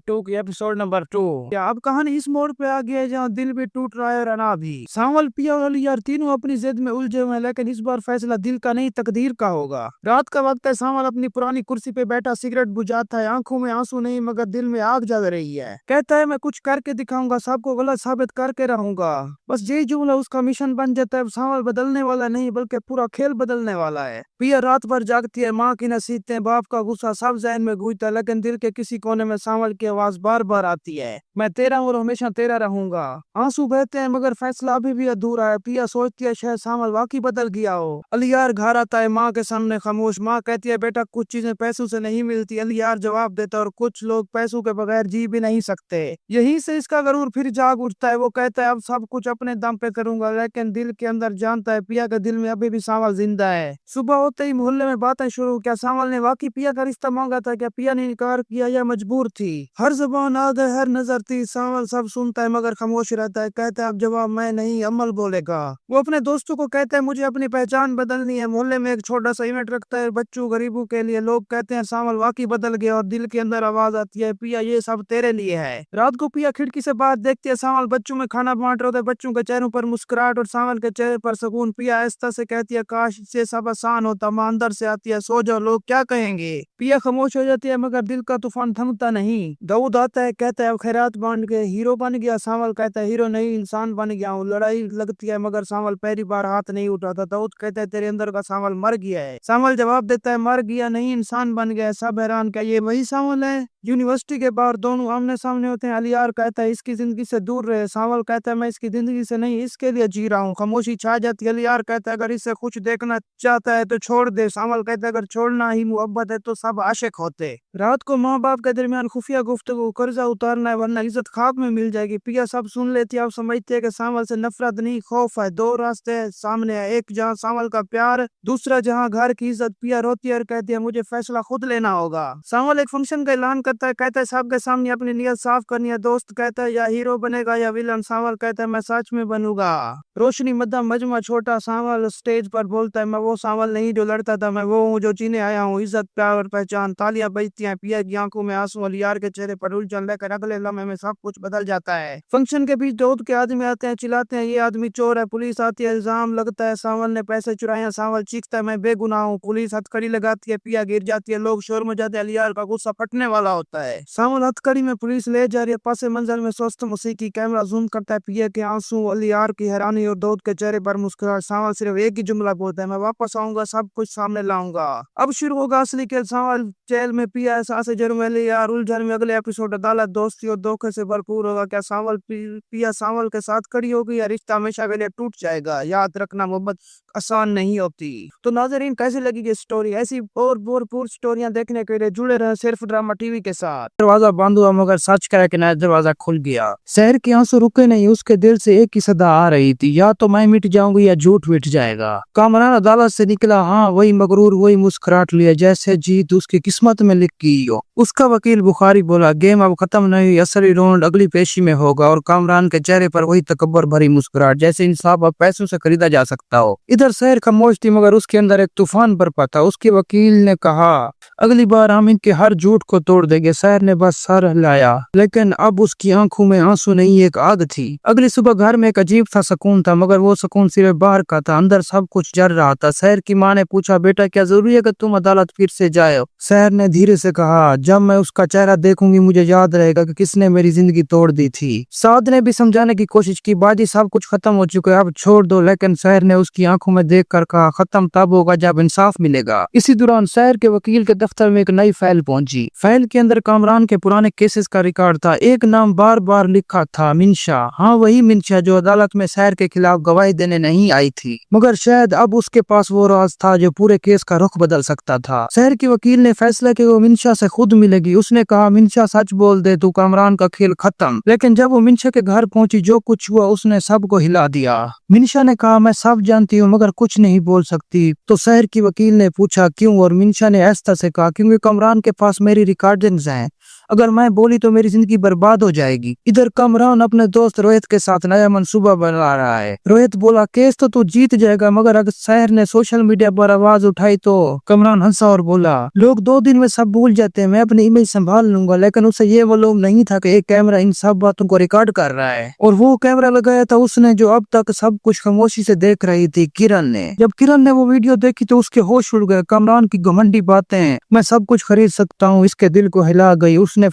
तो की एपिसोड नंबर 2। अब कहानी इस मोड़ पे आ गई है जहाँ दिल भी टूट रहा है और अना भी। सावल, पिया और अली यार तीनों अपनी जिद में उलझे हुए हैं, लेकिन इस बार फैसला दिल का नहीं तकदीर का होगा। रात का वक्त है। सावल अपनी पुरानी कुर्सी पे बैठा सिगरेट बुझाता है। आंखों में आंसू नहीं मगर दिल में आग जल रही है। कहता है मैं कुछ करके दिखाऊंगा, सबको गलत साबित करके रहूंगा। बस यही जुमला उसका मिशन बन जाता है। सावल बदलने वाला नहीं बल्कि पूरा खेल बदलने वाला है। पिया रात भर जागती है। माँ की नसीहतें, बाप का गुस्सा सब जहन में गूंजता है, लेकिन दिल के किसी कोने में सावल की आवाज बार बार आती है, मैं तेरा और हमेशा तेरा रहूंगा। आंसू बहते हैं मगर फैसला अभी भी अधूरा है। पिया सोचती है शायद सावल वाकई बदल गया हो। अलियार घर आता है। माँ के सामने खामोश। माँ कहती है बेटा कुछ चीजें पैसों से नहीं मिलती। अलियार जवाब देता है, और कुछ लोग पैसों के बगैर जी भी नहीं सकते। यहीं से इसका गरूर फिर जाग उठता है। वो कहता है अब सब कुछ अपने दम पे करूंगा, लेकिन दिल के अंदर जानता है पिया के दिल में अभी भी सावल जिंदा है। सुबह होते ही मोहल्ले में बातें शुरू। क्या सावल ने वाकई पिया का रिश्ता मांगा था? क्या पिया ने इनकार किया या मजबूर थी? हर जुबान आग है, हर नजर थी। सावल सब सुनता है मगर खामोश रहता है। कहता है अब जवाब मैं नहीं अमल बोलेगा। वो अपने दोस्तों को कहता है मुझे अपनी पहचान बदलनी है। मोहल्ले में एक छोटा सा इवेंट रखता है बच्चों गरीबों के लिए। लोग कहते हैं सावल वाकई बदल गया, और दिल के अंदर आवाज आती है पिया ये सब तेरे लिए है। रात को पिया खिड़की से बाहर देखती है। सावल बच्चों में खाना बांट रहा होता है। बच्चों के चेहरों पर मुस्कुराहट और सावल के चेहरे पर सुकून। पिया आहिस्ता से कहती है काश से सब आसान होता। मां अंदर से आती है, सो जाओ लोग क्या कहेंगे। पिया खामोश हो जाती है मगर दिल का तूफान थमता नहीं। दाऊद आता है, कहता है खैरात बांट के हीरो बन गया। सावल कहता है हीरो नहीं इंसान बन गया हूँ। लड़ाई लगती है मगर सावल पहली बार हाथ नहीं उठाता। दाऊद कहता है तेरे अंदर का सावल मर गया है। सावल जवाब देता है मर गया नहीं इंसान बन गया है। सब हैरान, क्या ये वही सावल है? यूनिवर्सिटी के बाहर दोनों आमने सामने होते हैं। अलियार कहता है इसकी जिंदगी से दूर रहे। सावल कहता है मैं इसकी जिंदगी से नहीं इसके लिए जी रहा हूँ। खामोशी छा जाती है। अलियार कहता है अगर इससे कुछ देखना चाहता है तो छोड़ दे। सावल कहता है अगर छोड़ना ही मोहब्बत है तो सब आशिक होते। रात को माँ बाप के दरमियान खुफिया गुफ्तगू। कर्जा उतारना है वरना इज्जत खाक में मिल जाएगी। पिया सब सुन लेती है। अब समझती है कि सावल से नफरत नहीं खौफ है। दो रास्ते सामने है, एक जहाँ सावल का प्यार, दूसरा जहाँ घर की इज्जत। पिया रोती है और कहती है मुझे फैसला खुद लेना होगा। सावल एक फंक्शन का ऐलान करता है। कहता है सबके सामने अपनी नियत साफ करनी है। दोस्त कहता है या हीरो बनेगा या विलन। सावल कहता है मैं सच में बनूंगा। रोशनी मध्यम मजमा छोटा। सावल स्टेज पर बोलता है मैं वो सावल नहीं जो लड़ता था, मैं वो हूँ जो जीने आया हूँ। इज्जत प्यार और पहचान। तालियां बजती हैं। पिया की आंखों में आंसू। अलियार के चेहरे पर उलझन, लेकर अगले लम्हे में सब कुछ बदल जाता है। फंक्शन के बीच दाऊद के आदमी आते हैं, चिल्लाते हैं ये आदमी चोर है। पुलिस आती है, इल्जाम लगता है सावल ने पैसे चुराए हैं। सावल चीखता है मैं बेगुनाह हूँ। पुलिस हथकड़ी लगाती है। पिया गिर जाती है। लोग शोर मचाते हैं। अलियार का गुस्सा फटने वाला होता है। सावल हथकड़ी में पुलिस ले जा रही है। पासे मंजर में स्वस्थ मौसीकी। कैमरा जूम करता है पिया के आंसू, अलियार की हैरानी और दाऊद के चेहरे पर मुस्कुराहट। सावल सिर्फ एक ही जुमला बोलता है मैं वापस आऊंगा, सब कुछ सामने लाऊंगा। अब शुरू होगा असली खेल। सावल जेल में, पिया एहसास जुर्म, अलियार उलझन में। अगले एपिसोड अदालत दोस्ती और धोखे से भरपूर होगा। क्या सावल पिया सावल के साथ खड़ी होगी या रिश्ता हमेशा के लिए टूट जाएगा? याद रखना मोहब्बत आसान नहीं होती। तो नाजरीन कैसी लगी ये स्टोरी? ऐसी और भरपूर स्टोरियां देखने के लिए जुड़े रहे सिर्फ ड्रामा टीवी के साथ। दरवाजा बंद हुआ मगर सच कह के नया दरवाजा खुल गया। शहर के आंसू रुके नहीं, उसके दिल से एक ही सदा आ रही थी, या तो मैं मिट जाऊंगी या झूठ मिट जाएगा। कामरान अदालत से निकला, हाँ वही मगरूर, वही मुस्कुराहट लिया जैसे जीत उसकी किस्मत में लिख गई हो। उसका वकील बुखारी बोला, गेम अब खत्म नहीं हुई, असली राउंड अगली पेशी में होगा। और कामरान के चेहरे पर वही तकब्बर भरी मुस्कुराहट, जैसे इंसाफ अब पैसों से खरीदा जा सकता हो। इधर शहर खामोश थी मगर उसके अंदर एक तूफान बरपा था। उसके वकील ने कहा, अगली बार हम इनके हर झूठ को तोड़ देंगे। शहर ने बस सर हिलाया, लेकिन अब उसकी आंखों में आंसू नहीं, एक आग थी। अगली सुबह घर में एक अजीब सा सुकून था, मगर वो सुकून सिर्फ बाहर का था, अंदर सब कुछ जल रहा था। शहर की माँ ने पूछा, बेटा क्या जरूरी है कि तुम अदालत फिर से जाओ? शहर ने धीरे से कहा, जब मैं उसका चेहरा देखूंगी मुझे याद रहेगा कि किसने मेरी जिंदगी तोड़ दी थी। साद ने भी समझाने की कोशिश की, बाजी सब कुछ खत्म हो चुका है, अब छोड़ दो। लेकिन शहर ने उसकी आंखों में देख कर कहा, खत्म तब होगा जब इंसाफ मिलेगा। इसी दौरान शहर के वकील के दफ्तर में एक नई फाइल पहुंची। फाइल के अंदर कामरान के पुराने केसेस का रिकॉर्ड था। एक नाम बार बार लिखा था, मिनशा। हाँ वही मिनशा जो अदालत में शहर के खिलाफ गवाही देने नहीं आई थी, मगर शायद अब उसके पास वो राज था जो पूरे केस का रुख बदल सकता था। शहर के वकील ने फैसला किया वो मिनशा से खुद मिलेगी। उसने कहा, मिनशा सच बोल दे तो कामरान का खेल खत्म। लेकिन जब वो मिनशा के घर पहुंची, जो कुछ हुआ उसने सबको हिला दिया। मिनशा ने कहा, मैं सब जानती हूँ मगर कुछ नहीं बोल सकती। तो शहर की वकील ने पूछा, क्यों? और मिनशा ने ऐसा से कहा, क्योंकि कामरान के पास मेरी रिकॉर्डिंग्स हैं, अगर मैं बोली तो मेरी जिंदगी बर्बाद हो जाएगी। इधर कामरान अपने दोस्त रोहित के साथ नया मंसूबा बना रहा है। रोहित बोला, केस तो तू जीत जाएगा, मगर अगर शहर ने सोशल मीडिया पर आवाज उठाई तो? कामरान हंसा और बोला, लोग 2 दिन में सब भूल जाते हैं, मैं अपनी इमेज संभाल लूंगा। लेकिन उसे ये मालूम नहीं था कि एक कैमरा इन सब बातों को रिकॉर्ड कर रहा है। और वो कैमरा लगाया था उसने जो अब तक सब कुछ खामोशी से देख रही थी, किरण ने। जब किरण ने वो वीडियो देखी तो उसके होश उड़ गए। कामरान की घमंडी बातें, मैं सब कुछ खरीद सकता हूँ, इसके दिल को हिला गई। उसने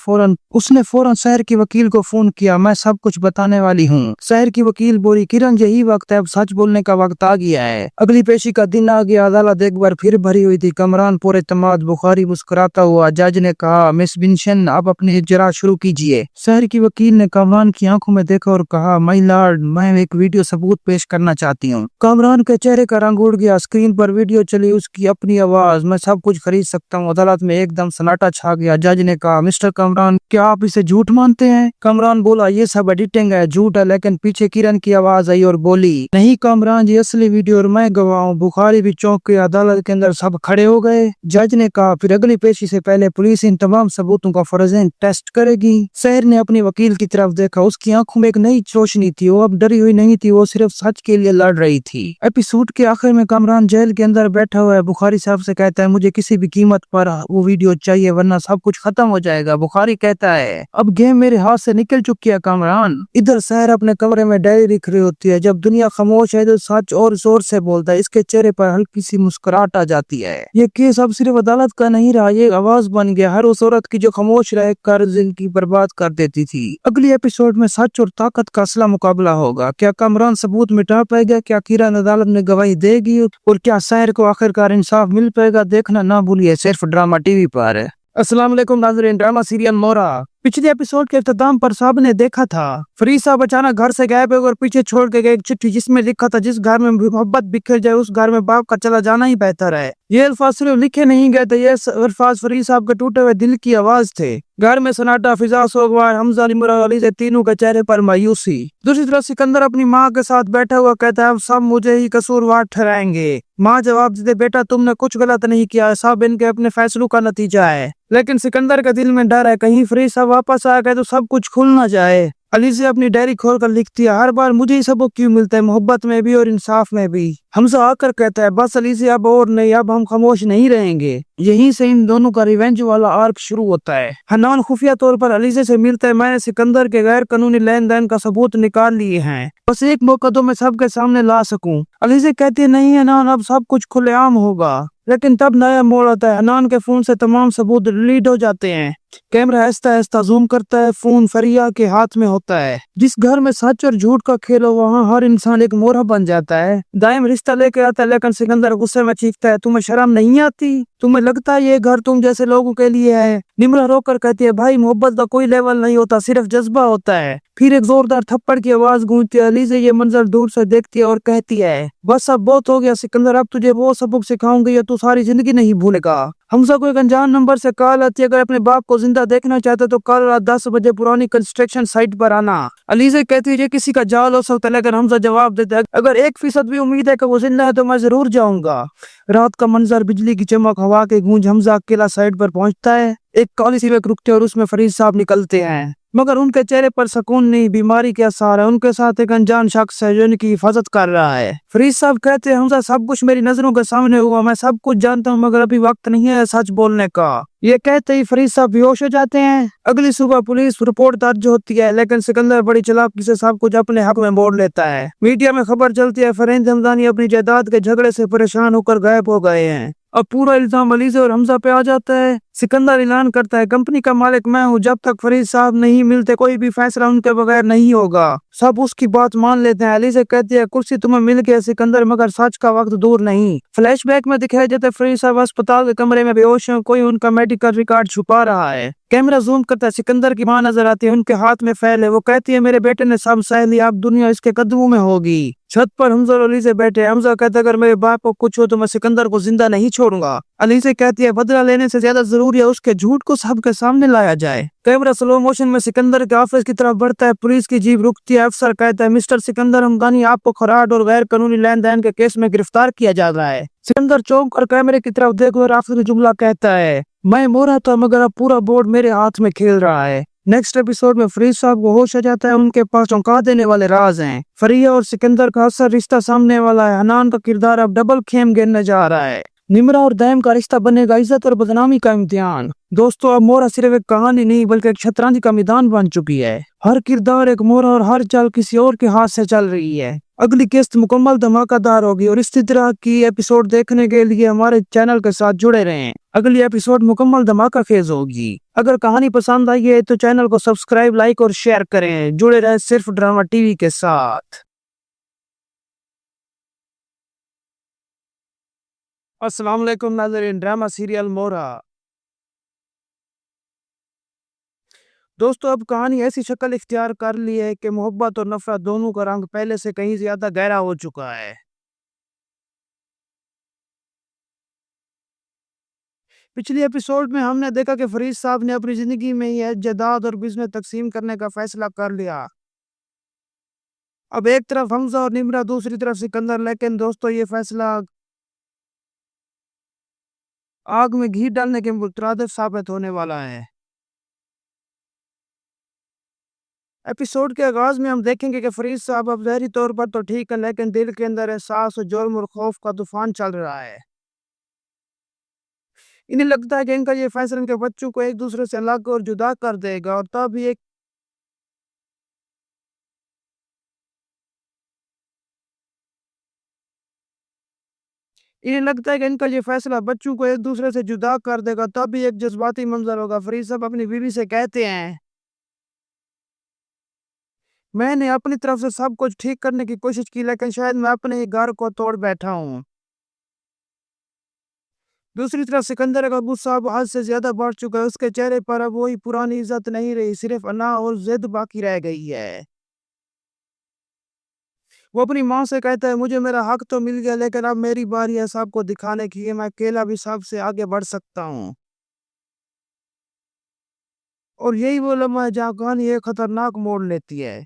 फौरन शहर की वकील को फोन किया, मैं सब कुछ बताने वाली हूँ। शहर की वकील बोली, किरण यही वक्त है, अब सच बोलने का वक्त आ गया है। अगली पेशी का दिन आ गया। अदालत एक बार फिर भरी हुई थी। कामरान पूरे तमाद बुखारी मुस्कुराता हुआ। जज ने कहा, मिस बिनशन अब अपनी इजरा शुरू कीजिए। शहर की वकील ने कामरान की आंखों में देखा और कहा, माय लॉर्ड, मैं एक वीडियो सबूत पेश करना चाहती हूँ। कामरान के चेहरे का रंग उड़ गया। स्क्रीन पर वीडियो चली, उसकी अपनी आवाज, मैं सब कुछ खरीद सकता हूँ। अदालत में एकदम सन्नाटा छा गया। जज ने कहा, मिस्टर कामरान, क्या आप इसे झूठ मानते हैं? कामरान बोला, ये सब एडिटिंग है, झूठ है। लेकिन पीछे किरण की आवाज आई और बोली, नहीं कामरान, ये असली वीडियो और मैं गवाह हूं। बुखारी भी चौंक के अदालत के अंदर सब खड़े हो गए। जज ने कहा, फिर अगली पेशी से पहले पुलिस इन तमाम सबूतों का फर्जन टेस्ट करेगी। शहर ने अपने वकील की तरफ देखा। उसकी आंखों में एक नई रोशनी थी। वो अब डरी हुई नहीं थी, वो सिर्फ सच के लिए लड़ रही थी। एपिसोड के आखिर में कामरान जेल के अंदर बैठा हुआ है। बुखारी साहब से कहता है, मुझे किसी भी कीमत पर वो वीडियो चाहिए वरना सब कुछ खत्म हो जाएगा। बुखारी कहता है, अब गेम मेरे हाथ से निकल चुकी है कामरान। इधर शहर अपने कमरे में डायरी लिख रही होती है। जब दुनिया खामोश है तो सच और जोर से बोलता है। इसके चेहरे पर हल्की सी मुस्कुराहट आ जाती है। ये केस अब सिर्फ अदालत का नहीं रहा, ये आवाज बन गया हर उस औरत की जो खामोश रह कर जिंदगी बर्बाद कर देती थी। अगली एपिसोड में सच और ताकत का असला मुकाबला होगा। क्या कामरान सबूत मिटा पाएगा? क्या किरण अदालत में गवाही देगी? और क्या शहर को आखिरकार इंसाफ मिल पाएगा? देखना ना भूलिए, सिर्फ ड्रामा टीवी पर। अस्सलाम वालेकुम नाज़रीन, ड्रामा सीरियल मोरा। पिछले एपिसोड के इख्तिताम पर साहब ने देखा था फरीद साहब अचानक घर से गायब और पीछे छोड़ के गए एक चिट्ठी जिसमें लिखा था, जिस घर में मोहब्बत बिखर जाए उस घर में बाप का चला जाना ही बेहतर है। ये अल्फाज सिर्फ लिखे नहीं गए थे, ये अल्फाज फरीद साहब के टूटे हुए दिल की आवाज थे। घर में सन्नाटा, फिजा, सोगवार, हमजा, निमरा, अली से तीनों के चेहरे पर मायूसी। दूसरी तरफ सिकंदर अपनी माँ के साथ बैठा हुआ कहता है, अब सब मुझे ही कसूरवार ठहराएंगे। माँ जवाब देते, बेटा तुमने कुछ गलत नहीं किया, सब इनके अपने फैसलों का नतीजा है। लेकिन सिकंदर के दिल में डर है, कहीं फरीद साहब वापस आ गए तो सब कुछ खुल ना जाए। अली से अपनी डायरी खोलकर लिखती है, हर बार मुझे ही सबक क्यों मिलता है, मोहब्बत में भी और इंसाफ में भी। हमजा आकर कहता है, बस अली से अब और नहीं, अब हम खामोश नहीं रहेंगे। यहीं से इन दोनों का रिवेंज वाला आर्क शुरू होता है। हन्नान खुफिया तौर पर अलीजे से मिलता है, मैंने सिकंदर के गैर कानूनी लेन देन का सबूत निकाल लिए हैं, बस एक मौका तो मैं सबके सामने ला सकूं। अलीजे कहती है, नहीं हन्नान, अब सब कुछ खुलेआम होगा। लेकिन तब नया मोड़ आता है। हन्नान के फोन से तमाम सबूत डिलीट हो जाते हैं। कैमरा आहिस्ता आहिस्ता जूम करता है, फोन फरिया के हाथ में होता है। जिस घर में सच और झूठ का खेल हो वहाँ हर इंसान एक मोहरा बन जाता है। दाइम रिश्ता लेके आता है, लेकिन सिकंदर गुस्से में चीखता है, तुम्हें शर्म नहीं आती? तुम्हें लगता है ये घर तुम जैसे लोगों के लिए है? निमरा रोकर कहती है, भाई मोहब्बत का कोई लेवल नहीं होता, सिर्फ जज्बा होता है। फिर एक जोरदार थप्पड़ की आवाज गूंजती है। अली से ये मंजर दूर से देखती है और कहती है, बस अब बहुत हो गया सिकंदर, अब तुझे वो सबक सिखाऊंगी या तू सारी जिंदगी नहीं भूलेगा। हमजा को एक अनजान नंबर से कॉल आती है, अगर अपने बाप को जिंदा देखना चाहते तो कल रात 10 बजे पुरानी कंस्ट्रक्शन साइट पर आना। अलीजा कहती है ये किसी का जाल हो सकता है, लेकिन हमजा जवाब देता है अगर 1% भी उम्मीद है कि वो जिंदा है तो मैं जरूर जाऊंगा। रात का मंजर, बिजली की चमक, हवा के गूंज, हमजा अकेला साइट पर पहुंचता है। एक काली सी वेक रुकते और उसमें फरीद साहब निकलते हैं, मगर उनके चेहरे पर सुकून नहीं, बीमारी के आसार है। उनके साथ एक अनजान शख्स है जो इनकी हिफाजत कर रहा है। फरीद साहब कहते हैं हमजा सब कुछ मेरी नजरों के सामने हुआ, मैं सब कुछ जानता हूँ, मगर अभी वक्त नहीं है सच बोलने का। ये कहते ही फरीद साहब बेहोश हो जाते हैं। अगली सुबह पुलिस रिपोर्ट दर्ज होती है, लेकिन सिकंदर बड़ी चालाकी से सब कुछ अपने हक में मोड़ लेता है। मीडिया में खबर चलती है फरीद हमदानी अपनी जायदाद के झगड़े से परेशान होकर गायब हो गए हैं। अब पूरा इल्जाम अलीजा और हमजा पे आ जाता है। सिकंदर ऐलान करता है कंपनी का मालिक मैं हूँ, जब तक फरीद साहब नहीं मिलते कोई भी फैसला उनके बगैर नहीं होगा। सब उसकी बात मान लेते हैं। अलीजा कहती है कुर्सी तुम्हें मिल गया सिकंदर, मगर सच का वक्त दूर नहीं। फ्लैशबैक में दिखाया जाता है फरीद साहब अस्पताल के कमरे में बेहोश हैं, कोई उनका मेडिकल रिकॉर्ड छुपा रहा है। कैमरा जूम करता है, सिकंदर की मां नजर आती है, उनके हाथ में फैल है। वो कहती है मेरे बेटे ने सब सह लिया, अब दुनिया इसके कदमों में होगी। छत पर हमजा और अलीजा बैठे। हमजा कहता है अगर मेरे बाप को कुछ हो तो मैं सिकंदर को जिंदा नहीं छोड़ूंगा। अलीजा कहती है बदला लेने से ज्यादा जरूरी है उसके झूठ को सबके सामने लाया जाए। कैमरा स्लो मोशन में सिकंदर के ऑफिस की तरफ बढ़ता है। पुलिस की जीप रुकती है। अफसर कहता है मिस्टर सिकंदर हमदानी, आपको खराट और गैर कानूनी लेन देन के केस में गिरफ्तार किया जा रहा है। सिकंदर चौंक कर कैमरे की तरफ देखो और आखिरी जुमला कहता है मैं मोरा था, मगर अब पूरा बोर्ड मेरे हाथ में खेल रहा है। नेक्स्ट एपिसोड में फरीद साहब को होश आ जाता है, उनके पास चौंका देने वाले राज हैं। फरिया और सिकंदर का असर रिश्ता सामने वाला है। हनान का किरदार अब डबल खेम गिरने जा रहा है। निमरा और दैम का रिश्ता बनेगा इज्जत और बदनामी का इम्तिहान। दोस्तों अब मोरा सिर्फ एक कहानी नहीं बल्कि एक शतरंज का मैदान बन चुकी है। हर किरदार एक मोरा और हर चाल किसी और के हाथ से चल रही है। अगली किस्त मुकम्मल धमाकेदार होगी और इसी तरह की एपिसोड देखने के लिए हमारे चैनल के साथ जुड़े रहें। अगली एपिसोड मुकम्मल धमाका खेज होगी। अगर कहानी पसंद आई है तो चैनल को सब्सक्राइब, लाइक और शेयर करें। जुड़े रहें सिर्फ ड्रामा टीवी के साथ। अस्सलाम वालेकुम नाज़रीन, ड्रामा सीरियल मोरा। दोस्तों अब कहानी ऐसी शक्ल इख्तियार कर ली है कि मोहब्बत और नफरत दोनों का रंग पहले से कहीं ज्यादा गहरा हो चुका है। पिछली एपिसोड में हमने देखा कि फरीद साहब ने अपनी जिंदगी में ही जायदाद और बिजनेस तकसीम करने का फैसला कर लिया। अब एक तरफ हमजा और निमरा, दूसरी तरफ सिकंदर, लेकिन दोस्तों ये फैसला आग में घी डालने के मुतरादिफ साबित होने वाला है। एपिसोड के आगाज में हम देखेंगे कि फरीद साहब अब ज़ाहिरी तौर पर तो ठीक है, लेकिन दिल के अंदर एहसास और जुर्म और खौफ का तूफान चल रहा है। इन्हें लगता है कि इनका ये फैसला इनके बच्चों को एक दूसरे से अलग और जुदा कर देगा, और तब ये इन्हें लगता है कि इनका ये फैसला बच्चों को एक दूसरे से जुदा कर देगा। तब भी एक जज्बाती मंजर होगा। फरीद साहब अपनी बीवी से कहते हैं मैंने अपनी तरफ से सब कुछ ठीक करने की कोशिश की, लेकिन शायद मैं अपने ही घर को तोड़ बैठा हूँ। दूसरी तरफ सिकंदर का गुस्सा अब हद से ज्यादा बढ़ चुका है। उसके चेहरे पर अब वही पुरानी इज्जत नहीं रही, सिर्फ अना और जिद बाकी रह गई है। वो अपनी माँ से कहता है मुझे मेरा हक तो मिल गया, लेकिन अब मेरी बारी है सबको दिखाने की कि मैं अकेला भी सबसे आगे बढ़ सकता हूँ। और यही वो लम्हा है जहाँ कहानी एक खतरनाक मोड़ लेती है।